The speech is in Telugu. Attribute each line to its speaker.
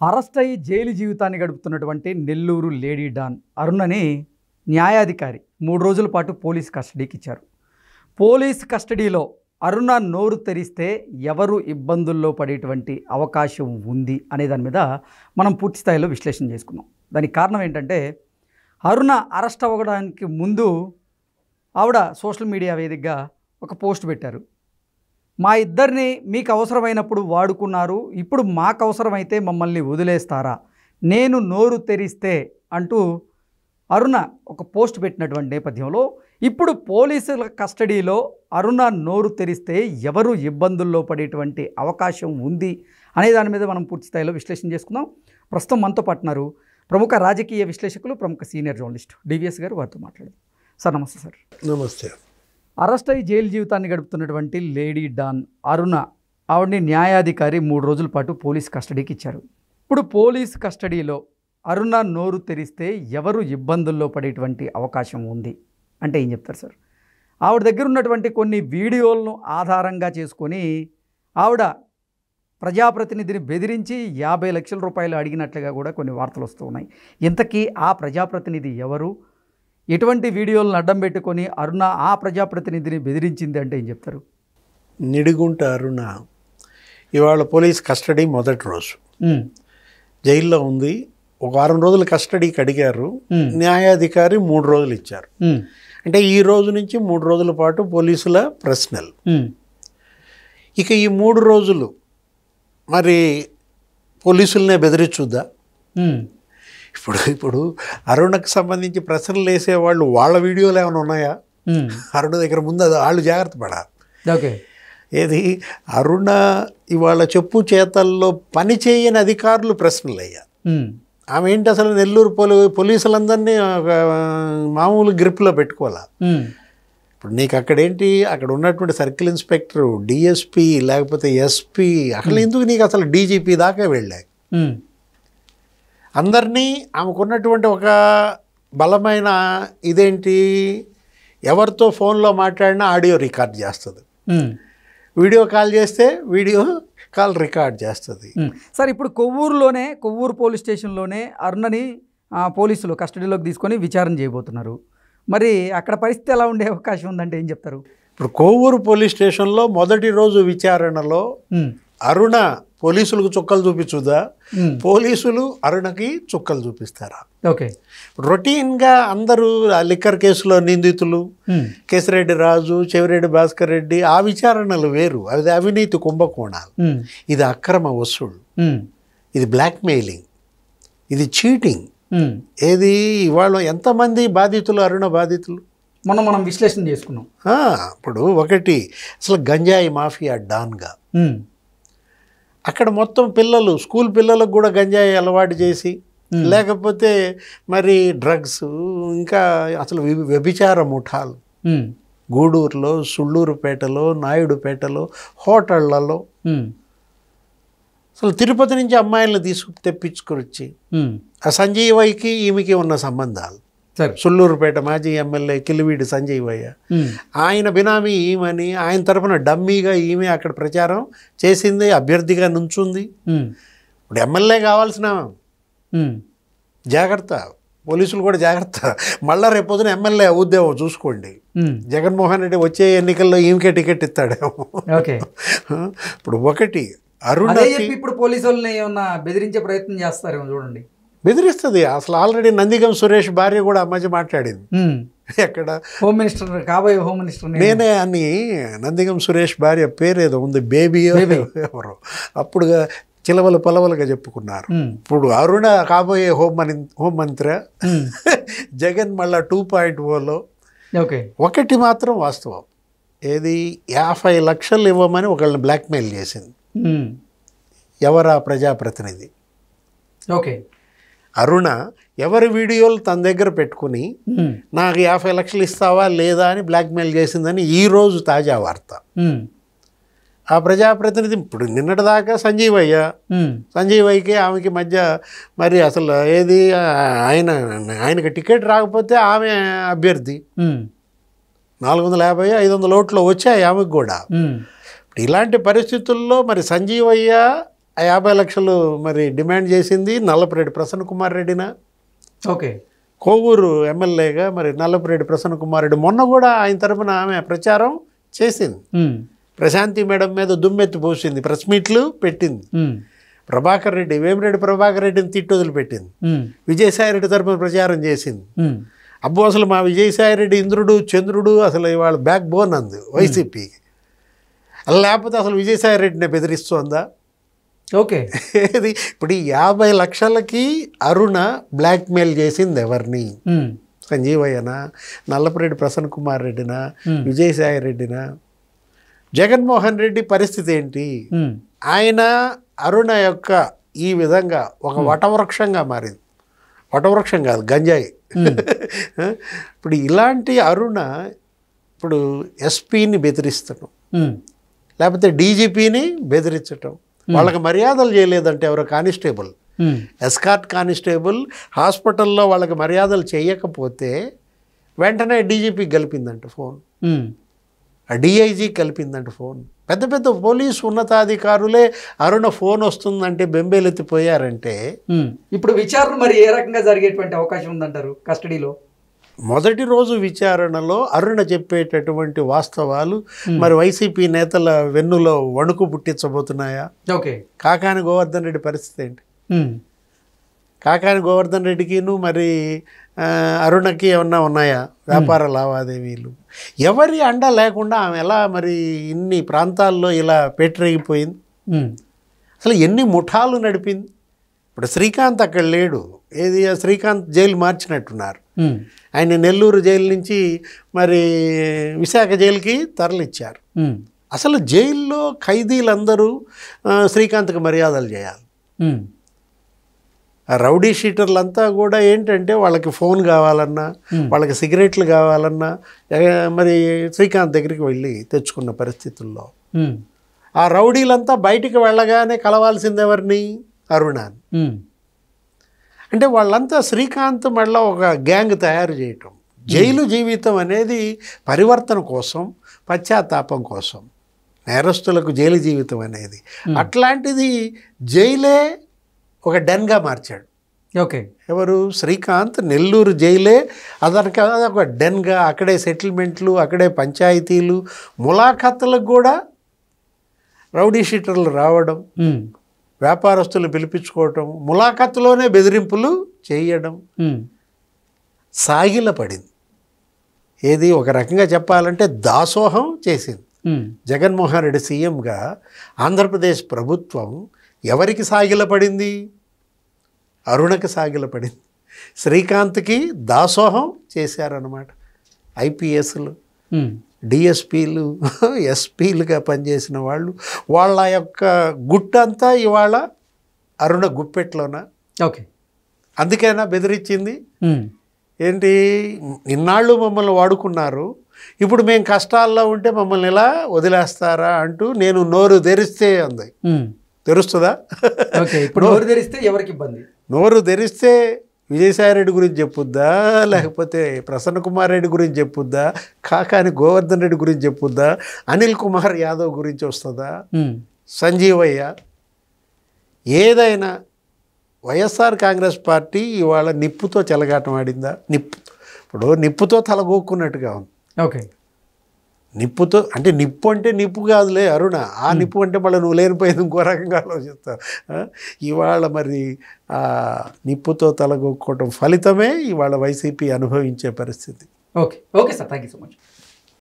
Speaker 1: అరెస్ట్ అయ్యి జైలు జీవితాన్ని గడుపుతున్నటువంటి నెల్లూరు లేడీ డాన్ అరుణని న్యాయాధికారి 3 రోజుల పాటు పోలీస్ కస్టడీకి ఇచ్చారు. పోలీస్ కస్టడీలో అరుణ నోరు తెరిస్తే ఎవరు ఇబ్బందుల్లో పడేటువంటి అవకాశం ఉంది అనే దాని మీద మనం పూర్తి స్థాయిలో విశ్లేషణ చేసుకున్నాం. దానికి కారణం ఏంటంటే, అరుణ అరెస్ట్ అవ్వడానికి ముందు ఆవిడ సోషల్ మీడియా వేదికగా ఒక పోస్ట్ పెట్టారు. మా ఇద్దరిని మీకు అవసరమైనప్పుడు వాడుకున్నారు, ఇప్పుడు మాకు అవసరమైతే మమ్మల్ని వదిలేస్తారా, నేను నోరు తెరిస్తే అంటూ అరుణ ఒక పోస్ట్ పెట్టినటువంటి నేపథ్యంలో ఇప్పుడు పోలీసుల కస్టడీలో అరుణ నోరు తెరిస్తే ఎవరు ఇబ్బందుల్లో పడేటువంటి అవకాశం ఉంది అనే దాని మీద మనం పూర్తి స్థాయిలో విశ్లేషణ చేసుకుందాం. ప్రస్తుతం మనతో పాటున్నారు ప్రముఖ రాజకీయ విశ్లేషకులు, ప్రముఖ సీనియర్ జర్నలిస్ట్ డివిఎస్ గారు. వారితో మాట్లాడదాం. సార్ నమస్తే. సార్
Speaker 2: నమస్తే.
Speaker 1: అరెస్ట్ అయ్యి జైలు జీవితాన్ని గడుపుతున్నటువంటి లేడీ డాన్ అరుణ, ఆవిడని న్యాయాధికారి 3 రోజుల పాటు పోలీస్ కస్టడీకి ఇచ్చారు. ఇప్పుడు పోలీస్ కస్టడీలో అరుణ నోరు తెరిస్తే ఎవరు ఇబ్బందుల్లో పడేటువంటి అవకాశం ఉంది అంటే ఏం చెప్తారు సార్? ఆవిడ దగ్గర ఉన్నటువంటి కొన్ని వీడియోలను ఆధారంగా చేసుకొని ఆవిడ ప్రజాప్రతినిధిని బెదిరించి 50 లక్షల రూపాయలు అడిగినట్లుగా కూడా కొన్ని వార్తలు వస్తూ ఉన్నాయి. ఇంతకీ ఆ ప్రజాప్రతినిధి ఎవరు, ఎటువంటి వీడియోలను అడ్డం పెట్టుకొని అరుణ ఆ ప్రజాప్రతినిధిని బెదిరించింది అంటే ఏం చెప్తారు?
Speaker 2: నిడిగుంట అరుణ ఇవాళ పోలీస్ కస్టడీ మొదటి రోజు జైల్లో ఉంది. ఒక 6 రోజులు కస్టడీకి అడిగారు, న్యాయాధికారి 3 రోజులు ఇచ్చారు. అంటే ఈ రోజు నుంచి 3 రోజుల పాటు పోలీసుల ప్రశ్నలు. ఇక ఈ 3 రోజులు మరి పోలీసులనే బెదిరించుద్దా? ఇప్పుడు అరుణకు సంబంధించి ప్రశ్నలు వేసేవాళ్ళు వాళ్ళ వీడియోలు ఏమైనా ఉన్నాయా అరుణ దగ్గర? ముందు వాళ్ళు జాగ్రత్త పడాలి.
Speaker 1: ఓకే,
Speaker 2: ఏది అరుణ ఇవాళ చెప్పు చేతల్లో పని చేయని అధికారులు ప్రశ్నలు అయ్యారు. ఆమె ఏంటి అసలు నెల్లూరు పోలీసులందరినీ మామూలు గ్రిప్లో పెట్టుకోవాలా? ఇప్పుడు నీకు అక్కడేంటి, అక్కడ ఉన్నటువంటి సర్కిల్ ఇన్స్పెక్టరు, డిఎస్పి, లేకపోతే ఎస్పీ, అసలు ఎందుకు నీకు అసలు డీజీపీ దాకా వెళ్ళాయి. అందరినీ ఆమెకున్నటువంటి ఒక బలమైన ఇదేంటి, ఎవరితో ఫోన్లో మాట్లాడినా ఆడియో రికార్డ్ చేస్తుంది, వీడియో కాల్ చేస్తే వీడియో కాల్ రికార్డ్ చేస్తుంది.
Speaker 1: సార్ ఇప్పుడు కొవ్వూరు పోలీస్ స్టేషన్లోనే అరుణని పోలీసులు కస్టడీలోకి తీసుకొని విచారణ చేయబోతున్నారు. మరి అక్కడ పరిస్థితి ఎలా ఉండే అవకాశం ఉందంటే ఏం చెప్తారు?
Speaker 2: ఇప్పుడు కొవ్వూరు పోలీస్ స్టేషన్లో మొదటి రోజు విచారణలో అరుణ పోలీసులకు చుక్కలు చూపించుదా, పోలీసులు అరుణకి చుక్కలు చూపిస్తారా?
Speaker 1: ఓకే,
Speaker 2: రొటీన్గా అందరూ లిక్కర్ కేసులో నిందితులు కేసిరెడ్డి రాజు, చెవిరెడ్డి భాస్కర్ రెడ్డి, ఆ విచారణలు వేరు. అది అవినీతి కుంభకోణాలు, ఇది అక్రమ వసూళ్ళు, ఇది బ్లాక్మెయిలింగ్, ఇది చీటింగ్. ఏది ఇవాళ ఎంతమంది బాధితులు, అరుణ బాధితులు
Speaker 1: మనం విశ్లేషణ చేసుకున్నాం.
Speaker 2: ఇప్పుడు ఒకటి అసలు గంజాయి మాఫియా డాన్గా అక్కడ మొత్తం పిల్లలు, స్కూల్ పిల్లలకు కూడా గంజాయి అలవాటు చేసి, లేకపోతే మరి డ్రగ్స్, ఇంకా అసలు వ్యభిచార ముఠాలు గూడూరులో, సుళ్ళూరుపేటలో, నాయుడుపేటలో, హోటళ్లలో, అసలు తిరుపతి నుంచి అమ్మాయిలను తెప్పించుకొచ్చి ఆ సంజీవయ్యకి ఈమెకి ఉన్న సంబంధాలు. సుళ్ళూరుపేట మాజీ ఎమ్మెల్యే కిలివీడి సంజీవయ్య, ఆయన బినామీ ఈమెని, ఆయన తరఫున డమ్మీగా ఈమె అక్కడ ప్రచారం చేసింది, అభ్యర్థిగా నుంచుంది. ఇప్పుడు ఎమ్మెల్యే కావాల్సిన జాగ్రత్త, పోలీసులు కూడా జాగ్రత్త. మళ్ళా రేపొద్దున ఎమ్మెల్యే అవుద్దేమో చూసుకోండి. జగన్మోహన్ రెడ్డి వచ్చే ఎన్నికల్లో ఈమెకే టికెట్ ఇస్తాడేమో. ఇప్పుడు ఒకటి అరుణ
Speaker 1: ఇప్పుడు పోలీసు వాళ్ళని ఏమన్నా బెదిరించే ప్రయత్నం చేస్తారేమో చూడండి.
Speaker 2: బెదిరిస్తుంది. అసలు ఆల్రెడీ నందిగం సురేష్ భార్య కూడా ఆ మధ్య మాట్లాడింది. ఎక్కడ
Speaker 1: హోమ్ మినిస్టర్, కాబోయే హోమ్ మినిస్టర్
Speaker 2: నేనే అని. నందిగం సురేష్ భార్య పేరేదో ఉంది, బేబీ ఎవరు, అప్పుడు చిలవలు పొలవలుగా చెప్పుకున్నారు. ఇప్పుడు అరుణ కాబోయే హోం మంత్రి, జగన్ మళ్ళా 2.0లో. ఒకటి మాత్రం వాస్తవం, ఏది 50 లక్షలు ఇవ్వమని ఒకళ్ళని బ్లాక్మెయిల్ చేసింది. ఎవరా ప్రజాప్రతినిధి?
Speaker 1: ఓకే,
Speaker 2: అరుణ ఎవరి వీడియోలు తన దగ్గర పెట్టుకుని నాకు 50 లక్షలు ఇస్తావా లేదా అని బ్లాక్మెయిల్ చేసిందని ఈరోజు తాజా వార్త. ఆ ప్రజాప్రతినిధి ఇప్పుడు నిన్నటిదాకా సంజీవయ్యకి ఆమెకి మధ్య మరి అసలు ఏది, ఆయనకి టికెట్ రాకపోతే ఆమె అభ్యర్థి, 450-500 ఓట్లు వచ్చాయి ఆమెకు కూడా. ఇలాంటి పరిస్థితుల్లో మరి సంజీవయ్య ఆ 50 లక్షలు మరి డిమాండ్ చేసింది నల్లపురెడ్డి ప్రసన్న కుమార్ రెడ్డినా,
Speaker 1: ఓకే.
Speaker 2: కోవూరు ఎమ్మెల్యేగా మరి నల్లపురెడ్డి ప్రసన్న కుమార్ రెడ్డి మొన్న కూడా ఆయన తరఫున ఆమె ప్రచారం చేసింది. ప్రశాంతి మేడం మీద దుమ్మెత్తి పోసింది, ప్రెస్ మీట్లు పెట్టింది. ప్రభాకర్ రెడ్డి, వేమిరెడ్డి ప్రభాకర్ రెడ్డిని తిట్టి వదిలిపెట్టింది. విజయసాయి రెడ్డి తరఫున ప్రచారం చేసింది. అబ్బో అసలు మా విజయసాయి రెడ్డి ఇంద్రుడు చంద్రుడు, అసలు ఇవాళ బ్యాక్ బోన్ అంది వైసీపీకి. అలా లేకపోతే అసలు విజయసాయి రెడ్డిని బెదిరిస్తోందా?
Speaker 1: ఓకే.
Speaker 2: ఏది ఇప్పుడు ఈ 50 లక్షలకి అరుణ బ్లాక్మెయిల్ చేసింది ఎవరిని? సంజీవయ్యనా, నల్లపురెడ్డి ప్రసన్న కుమార్ రెడ్డినా, విజయసాయి రెడ్డినా? జగన్మోహన్ రెడ్డి పరిస్థితి ఏంటి? ఆయన అరుణ యొక్క ఈ విధంగా ఒక వటవృక్షంగా మారింది. వటవృక్షం కాదు, గంజాయి. ఇప్పుడు ఇలాంటి అరుణ ఇప్పుడు ఎస్పీని బెదిరిస్తడం, లేకపోతే డీజీపీని బెదిరించటం, వాళ్ళకి మర్యాదలు చేయలేదంటే ఎవరో కానిస్టేబుల్, ఎస్కార్ట్ కానిస్టేబుల్ హాస్పిటల్లో వాళ్ళకి మర్యాదలు చేయకపోతే వెంటనే డీజీపీకి కలిపిందంట ఫోన్, డిఐజీ కలిపిందంట ఫోన్. పెద్ద పెద్ద పోలీసు ఉన్నతాధికారులే అరుణ ఫోన్ వస్తుందంటే బెంబేలెత్తిపోయారంటే
Speaker 1: ఇప్పుడు విచారణ మరి ఏ రకంగా జరిగేటువంటి అవకాశం ఉందంటారు కస్టడీలో?
Speaker 2: మొదటి రోజు విచారణలో అరుణ చెప్పేటటువంటి వాస్తవాలు మరి వైసీపీ నేతల వెన్నులో వణుకు పుట్టించబోతున్నాయా?
Speaker 1: ఓకే.
Speaker 2: కాకాని గోవర్ధన్ రెడ్డి పరిస్థితి ఏంటి? కాకాని గోవర్ధన్ రెడ్డికిను మరి అరుణకి ఏమన్నా ఉన్నాయా వ్యాపార లావాదేవీలు? ఎవరి అండ లేకుండా ఆమె ఎలా మరి ఇన్ని ప్రాంతాల్లో ఇలా పెట్టిరిగిపోయింది? అసలు ఎన్ని ముఠాలు నడిపింది? ఇప్పుడు శ్రీకాంత్ అక్కడ లేడు. ఏది శ్రీకాంత్ జైలు మార్చినట్టున్నారు. ఆయన నెల్లూరు జైలు నుంచి మరి విశాఖ జైలుకి తరలిచ్చారు. అసలు జైల్లో ఖైదీలందరూ శ్రీకాంత్కి మర్యాదలు చేయాలి. ఆ రౌడీ షీటర్లంతా కూడా ఏంటంటే వాళ్ళకి ఫోన్ కావాలన్నా, వాళ్ళకి సిగరెట్లు కావాలన్నా మరి శ్రీకాంత్ దగ్గరికి వెళ్ళి తెచ్చుకున్న పరిస్థితుల్లో ఆ రౌడీలంతా బయటికి వెళ్ళగానే కలవాల్సింది ఎవరిని? అరుణాన్ని. అంటే వాళ్ళంతా శ్రీకాంత్ మళ్ళీ ఒక గ్యాంగ్ తయారు చేయటం. జైలు జీవితం అనేది పరివర్తన కోసం, పశ్చాత్తాపం కోసం, నేరస్తులకు జైలు జీవితం అనేది. అట్లాంటిది జైలే ఒక డెన్గా మార్చాడు.
Speaker 1: ఓకే.
Speaker 2: ఎవరు? శ్రీకాంత్. నెల్లూరు జైలే అదనక ఒక డెన్గా, అక్కడే సెటిల్మెంట్లు, అక్కడే పంచాయతీలు, ములాఖాతులకు కూడా రౌడీ షీటర్లు రావడం, వ్యాపారస్తులు పిలిపించుకోవటం, ములాఖాతులోనే బెదిరింపులు చేయడం సాగిల పడింది. ఏది ఒక రకంగా చెప్పాలంటే దాసోహం చేసింది. జగన్మోహన్ రెడ్డి సీఎంగా ఆంధ్రప్రదేశ్ ప్రభుత్వం ఎవరికి సాగిలపడింది? అరుణకి సాగిలపడింది. శ్రీకాంత్కి దాసోహం చేశారన్నమాట. ఐపీఎస్లు, డిఎస్పీలు, ఎస్పీలుగా పనిచేసిన వాళ్ళు, వాళ్ళ యొక్క గుట్టంతా ఇవాళ అరుణ గుప్పెట్లోన.
Speaker 1: ఓకే.
Speaker 2: అందుకైనా బెదిరించింది. ఏంటి, ఇన్నాళ్ళు మమ్మల్ని వాడుకున్నారు, ఇప్పుడు మేము కష్టాల్లో ఉంటే మమ్మల్ని ఇలా వదిలేస్తారా అంటూ నేను నోరు తెరిస్తే అంది. తెరుస్తుందా?
Speaker 1: ఇప్పుడు నోరు తెరిస్తే ఎవరికి ఇబ్బంది?
Speaker 2: నోరు తెరిస్తే విజయసాయి రెడ్డి గురించి చెప్పుద్దా, లేకపోతే ప్రసన్న కుమార్ రెడ్డి గురించి చెప్పుద్దా, కాకాని గోవర్ధన్ రెడ్డి గురించి చెప్పుద్దా, అనిల్ కుమార్ యాదవ్ గురించి వస్తుందా, సంజీవయ్య? ఏదైనా వైఎస్ఆర్ కాంగ్రెస్ పార్టీ ఇవాళ నిప్పుతో చెలగాటం ఆడిందా? ఇప్పుడు నిప్పుతో తలగోక్కున్నట్టుగా ఉంది.
Speaker 1: ఓకే.
Speaker 2: నిప్పుతో అంటే నిప్పు కాదులే అరుణ, ఆ నిప్పు అంటే మళ్ళీ నువ్వు లేనిపోయింది ఇంకో రకంగా ఆలోచిస్తావు. ఇవాళ మరి ఆ నిప్పుతో తలగొక్కోవటం ఫలితమే ఇవాళ వైసీపీ అనుభవించే పరిస్థితి.
Speaker 1: Okay. Okay sir, thank you so much.